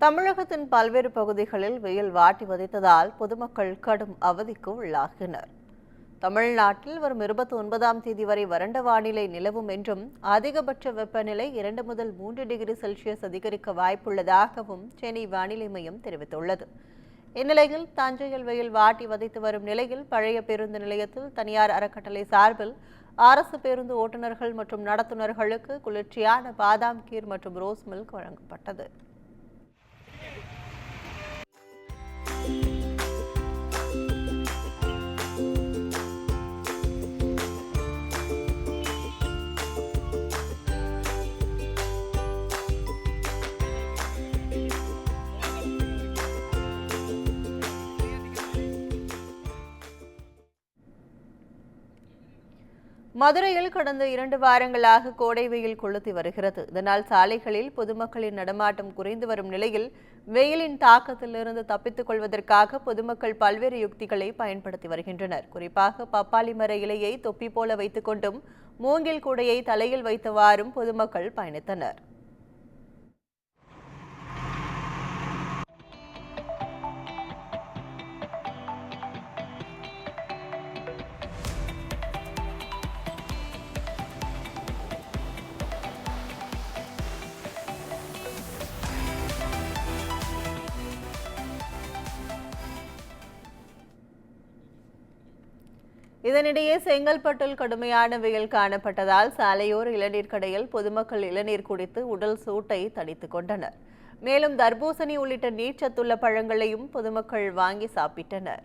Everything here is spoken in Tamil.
தமிழகத்தின் பல்வேறு பகுதிகளில் வெயில் வாட்டி வதைத்ததால் பொதுமக்கள் கடும் அவதிக்கு உள்ளாகினர். தமிழ்நாட்டில் வரும் 29ஆம் தேதி வரை வறண்ட வானிலை நிலவும் என்றும் அதிகபட்ச வெப்பநிலை 2 முதல் 3 டிகிரி செல்சியஸ் அதிகரிக்க வாய்ப்புள்ளதாகவும் சென்னை வானிலை மையம் தெரிவித்துள்ளது. இந்நிலையில் தஞ்சையில் வெயில் வாட்டி வதைத்து வரும் நிலையில் பழைய பேருந்து நிலையத்தில் தனியார் அறக்கட்டளை சார்பில் அரசு பேருந்து ஓட்டுநர்கள் மற்றும் நடத்துனர்களுக்கு குளிர்ச்சியான பாதாம் கீர் மற்றும் ரோஸ் மில்க் வழங்கப்பட்டது. மதுரையில் கடந்த 2 வாரங்களாக கோடை வெயில் கொளுத்தி வருகிறது. இதனால் சாலைகளில் பொதுமக்களின் நடமாட்டம் குறைந்து வரும் நிலையில் வெயிலின் தாக்கத்திலிருந்து தப்பித்துக் கொள்வதற்காக பொதுமக்கள் பல்வேறு யுக்திகளை பயன்படுத்தி வருகின்றனர். குறிப்பாக பப்பாளி மர இலையை தொப்பி போல வைத்துக் கொண்டும் மூங்கில் கூடையை தலையில் வைத்தவாறும் பொதுமக்கள் பயணித்தனர். இதனிடையே செங்கல்பட்டில் கடுமையான வெயில் காணப்பட்டதால் சாலையோர இளநீர் கடையில் பொதுமக்கள் இளநீர் குடித்து உடல் சூட்டை தணித்துக் கொண்டனர். மேலும் தர்பூசணி உள்ளிட்ட நீர்ச்சத்துள்ள பழங்களையும் பொதுமக்கள் வாங்கி சாப்பிட்டனர்.